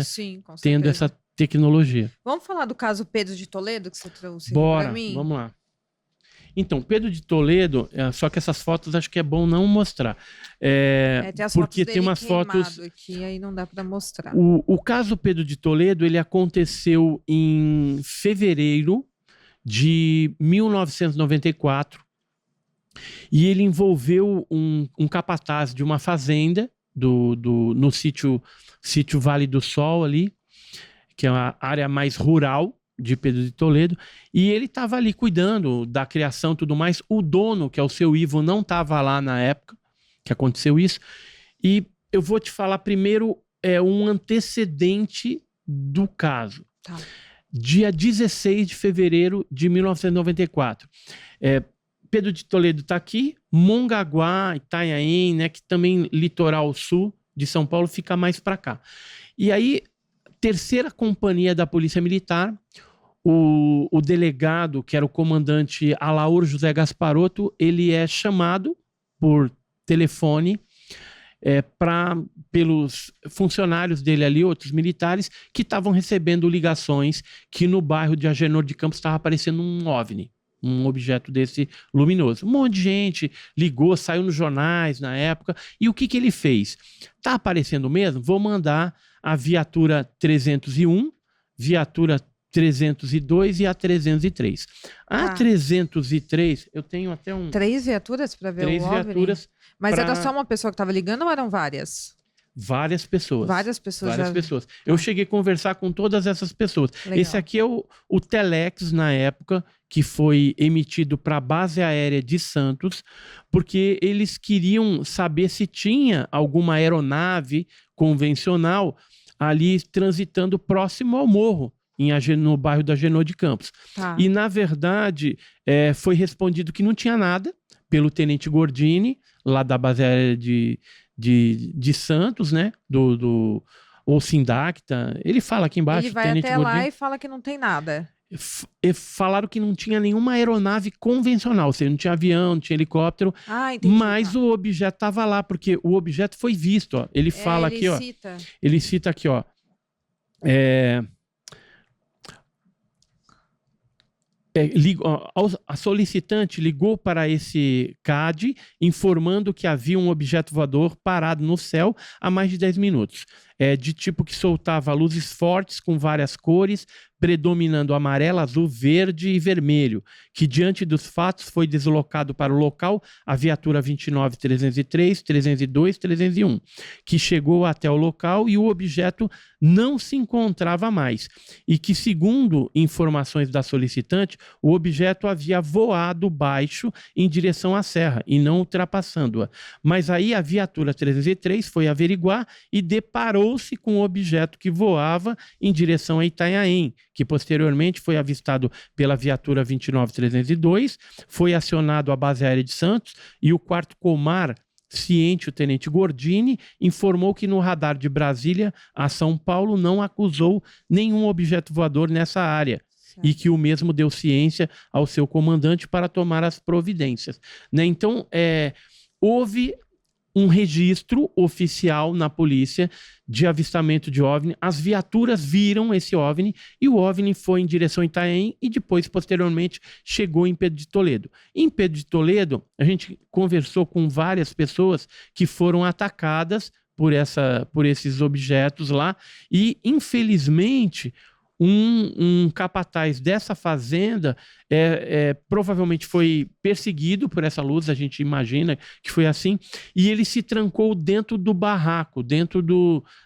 Sim, com tendo certeza. essa tecnologia. Vamos falar do caso Pedro de Toledo que você trouxe Bora, para mim? vamos lá. Então, Pedro de Toledo, só que essas fotos acho que é bom não mostrar. Tem as Porque fotos tem dele umas fotos... queimado aqui, aí não dá para mostrar. O caso Pedro de Toledo, ele aconteceu em fevereiro de 1994 e ele envolveu um capataz de uma fazenda no sítio Vale do Sol ali, que é uma área mais rural de Pedro de Toledo, e ele estava ali cuidando da criação e tudo mais. O dono, que é o seu Ivo, não estava lá na época que aconteceu isso. E eu vou te falar primeiro um antecedente do caso. Tá. Dia 16 de fevereiro de 1994. Pedro de Toledo está aqui, Mongaguá, Itanhaém, né, que também litoral sul de São Paulo, fica mais para cá. E aí, terceira companhia da Polícia Militar, o delegado, que era o comandante Alaor José Gasparotto, ele é chamado por telefone pelos funcionários dele ali, outros militares, que estavam recebendo ligações que no bairro de Agenor de Campos estava aparecendo um OVNI, um objeto desse luminoso. Um monte de gente ligou, saiu nos jornais na época, e o que ele fez? Tá aparecendo mesmo? Vou mandar a viatura 301, viatura 302 e a 303. A 303, eu tenho até 3 viaturas para ver o OVNI? 3 viaturas. Mas era só uma pessoa que estava ligando ou eram várias? Várias pessoas. Várias pessoas. Várias pessoas. Eu cheguei a conversar com todas essas pessoas. Legal. Esse aqui é o Telex, na época, que foi emitido para a base aérea de Santos, porque eles queriam saber se tinha alguma aeronave convencional ali transitando próximo ao morro, no bairro da Agenor de Campos. Tá. E, na verdade, foi respondido que não tinha nada pelo Tenente Gordini, lá da base aérea de Santos, né? Ou Sindacta. Ele fala aqui embaixo. Ele vai Tenente até Gordini, lá e fala que não tem nada. Falaram que não tinha nenhuma aeronave convencional, ou seja, não tinha avião, não tinha helicóptero, mas o objeto estava lá, porque o objeto foi visto, ó. Ele fala aqui, ó. Ele cita aqui, ó. A solicitante ligou para esse CAD informando que havia um objeto voador parado no céu há mais de 10 minutos. De tipo que soltava luzes fortes com várias cores, predominando amarelo, azul, verde e vermelho, que diante dos fatos foi deslocado para o local a viatura 29-303, 302, 301, que chegou até o local e o objeto não se encontrava mais. E que, segundo informações da solicitante, o objeto havia voado baixo em direção à serra e não ultrapassando-a. Mas aí a viatura 303 foi averiguar e deparou-se com o objeto que voava em direção a Itanhaém, que posteriormente foi avistado pela viatura 29-302, foi acionado a base aérea de Santos e o 4º Comar, ciente o Tenente Gordini, informou que no radar de Brasília a São Paulo não acusou nenhum objeto voador nessa área. Certo. E que o mesmo deu ciência ao seu comandante para tomar as providências. Né? Então, houve um registro oficial na polícia de avistamento de OVNI. As viaturas viram esse OVNI e o OVNI foi em direção a Itanhaém e depois, posteriormente, chegou em Pedro de Toledo. Em Pedro de Toledo, a gente conversou com várias pessoas que foram atacadas por esses objetos lá e, infelizmente, um capataz dessa fazenda provavelmente foi perseguido por essa luz, a gente imagina que foi assim, e ele se trancou dentro do barraco, dentro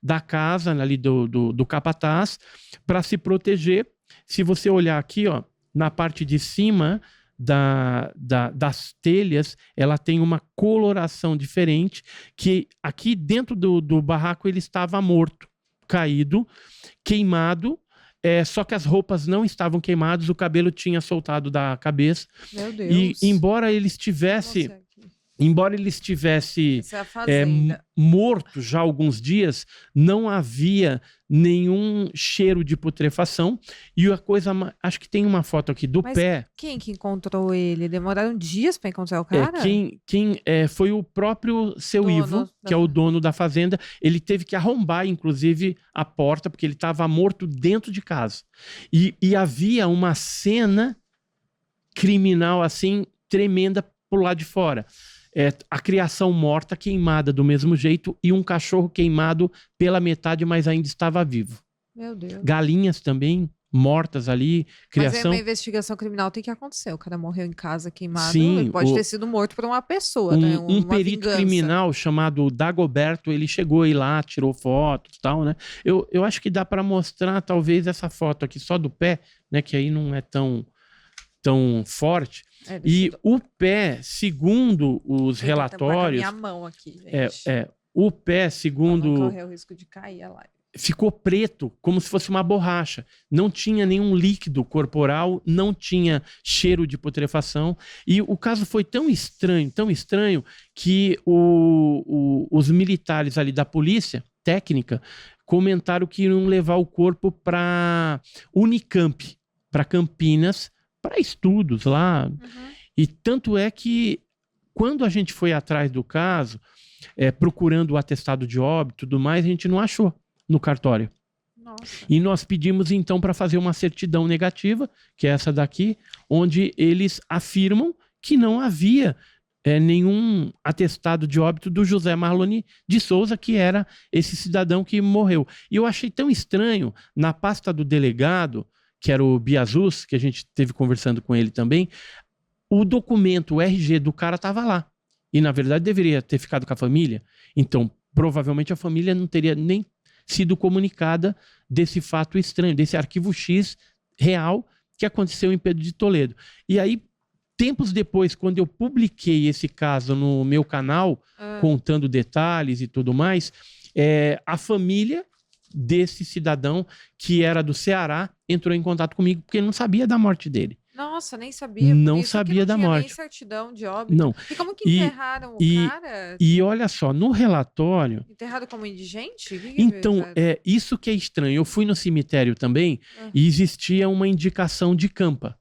da casa ali do capataz, para se proteger. Se você olhar aqui, ó, na parte de cima das telhas, ela tem uma coloração diferente, que aqui dentro do barraco ele estava morto, caído, queimado. Só que as roupas não estavam queimadas, o cabelo tinha soltado da cabeça. Meu Deus. E embora ele estivesse embora ele estivesse Essa é a fazenda. morto já há alguns dias, não havia nenhum cheiro de putrefação. E a coisa, acho que tem uma foto aqui do Mas pé. quem que encontrou ele? Demoraram dias pra encontrar o É, cara? quem foi o próprio seu Dono Ivo, da que é o fazenda. dono da fazenda. Ele teve que arrombar, inclusive, a porta, porque ele estava morto dentro de casa. E havia uma cena criminal, assim, tremenda por lá de fora. A criação morta, queimada do mesmo jeito, e um cachorro queimado pela metade, mas ainda estava vivo. Meu Deus. Galinhas também mortas ali, Mas criação. uma investigação criminal tem que acontecer. O cara morreu em casa queimado. Sim, Ele pode ter sido morto por uma pessoa, né? um Uma perito vingança. criminal chamado Dagoberto, ele chegou aí lá, tirou fotos e tal, né? Eu acho que dá para mostrar, talvez, essa foto aqui só do pé, né? Que aí não é tão forte. E o pé, segundo os relatórios, minha mão aqui, gente. o pé, Pra segundo, não correr o risco de cair a live. ficou preto, como se fosse uma borracha. Não tinha nenhum líquido corporal, não tinha cheiro de putrefação. E o caso foi tão estranho, que os militares ali da polícia técnica comentaram que iriam levar o corpo para Unicamp, para Campinas, para estudos lá. Uhum. E tanto é que, quando a gente foi atrás do caso, procurando o atestado de óbito e tudo mais, a gente não achou no cartório. Nossa. E nós pedimos, então, para fazer uma certidão negativa, que é essa daqui, onde eles afirmam que não havia nenhum atestado de óbito do José Marloni de Souza, que era esse cidadão que morreu. E eu achei tão estranho, na pasta do delegado, que era o Biazus, que a gente esteve conversando com ele também, o documento, o RG do cara estava lá. E, na verdade, deveria ter ficado com a família. Então, provavelmente a família não teria nem sido comunicada desse fato estranho, desse arquivo X real que aconteceu em Pedro de Toledo. E aí, tempos depois, quando eu publiquei esse caso no meu canal, contando detalhes e tudo mais, a família desse cidadão, que era do Ceará, entrou em contato comigo, porque ele não sabia da morte dele. Nossa, nem sabia. Por Não isso que sabia não da tinha morte. nem certidão de óbito. Não. E como que enterraram o cara? E olha só, no relatório... Enterrado como indigente? Então, isso que é estranho. Eu fui no cemitério também e existia uma indicação de campa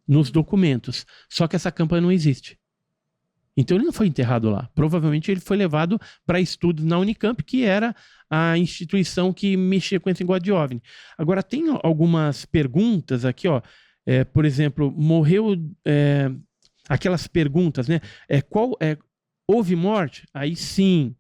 nos documentos. Só que essa campa não existe. Então ele não foi enterrado lá. Provavelmente ele foi levado para estudos na Unicamp, que era a instituição que mexia com esse negócio de OVNI. Agora, tem algumas perguntas aqui, ó. Por exemplo, morreu... aquelas perguntas, né? Houve morte? Aí sim.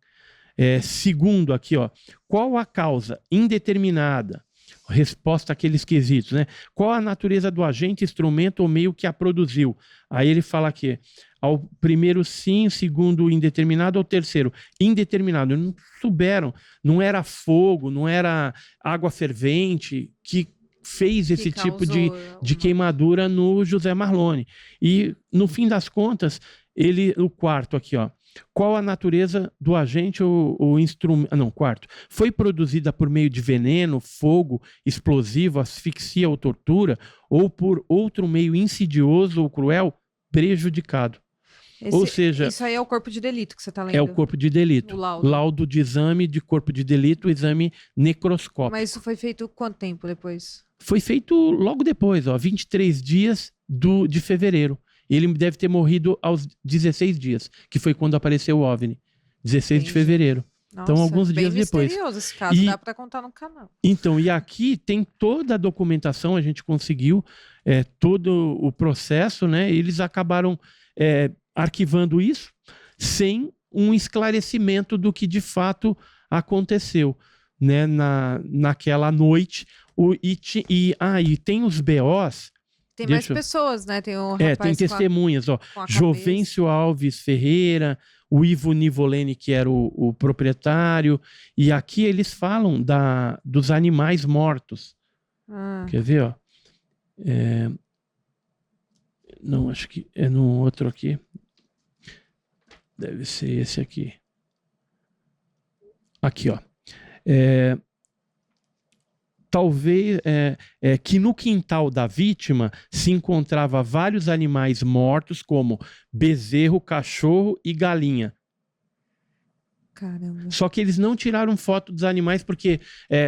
Segundo aqui, ó. Qual a causa? Indeterminada. Resposta àqueles quesitos, né? Qual a natureza do agente, instrumento ou meio que a produziu? Aí ele fala aqui, ao primeiro sim, segundo indeterminado, ao terceiro indeterminado. Não souberam, não era fogo, não era água fervente que fez esse tipo de queimadura no José Marloni. E no fim das contas, o quarto aqui, ó. Qual a natureza do agente ou instrumento? Não, quarto. Foi produzida por meio de veneno, fogo, explosivo, asfixia ou tortura, ou por outro meio insidioso ou cruel, prejudicado. Ou seja... Isso aí é o corpo de delito que você está lendo. É o corpo de delito. O laudo. Laudo de exame de corpo de delito, exame necroscópico. Mas isso foi feito quanto tempo depois? Foi feito logo depois, ó, 23 dias de fevereiro. Ele deve ter morrido aos 16 dias, que foi quando apareceu o OVNI. 16 de fevereiro. Nossa, então, alguns bem dias depois. Misterioso esse caso, dá para contar no canal. Então, e aqui tem toda a documentação, a gente conseguiu todo o processo, né? Eles acabaram arquivando isso sem um esclarecimento do que de fato aconteceu, né? Naquela noite. E tem os BOs. Tem mais pessoas, né? Tem um rapaz tem testemunhas, ó. Jovencio Alves Ferreira, o Ivo Nivolene, que era o proprietário. E aqui eles falam dos animais mortos. Quer ver, ó? Não, acho que é no outro aqui. Deve ser esse aqui. Aqui, ó. talvez que no quintal da vítima se encontrava vários animais mortos, como bezerro, cachorro e galinha. Caramba. Só que eles não tiraram foto dos animais porque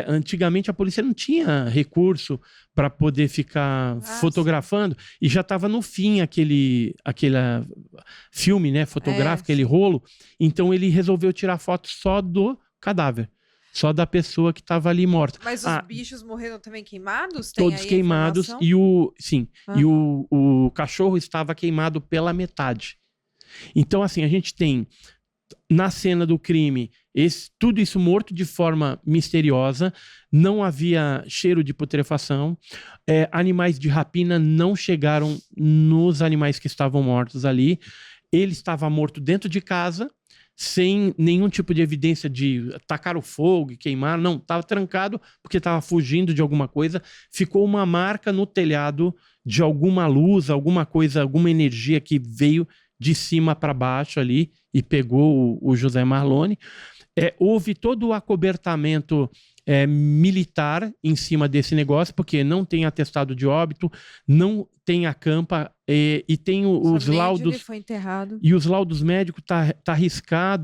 antigamente a polícia não tinha recurso para poder ficar fotografando e já estava no fim aquele filme, né, fotográfico, aquele rolo. Então ele resolveu tirar foto só do cadáver, só da pessoa que estava ali morta. Mas os bichos morreram também queimados? Tem todos aí queimados e o cachorro estava queimado pela metade. Então assim, a gente tem na cena do crime, tudo isso morto de forma misteriosa, não havia cheiro de putrefação, animais de rapina não chegaram nos animais que estavam mortos ali, ele estava morto dentro de casa, sem nenhum tipo de evidência de tacar o fogo e queimar, não, estava trancado porque estava fugindo de alguma coisa, ficou uma marca no telhado de alguma luz, alguma coisa, alguma energia que veio de cima para baixo ali e pegou o José Marlone. Houve todo o acobertamento militar em cima desse negócio, porque não tem atestado de óbito, não tem a campa e tem os laudos. Ele foi enterrado. E os laudos médicos tá arriscado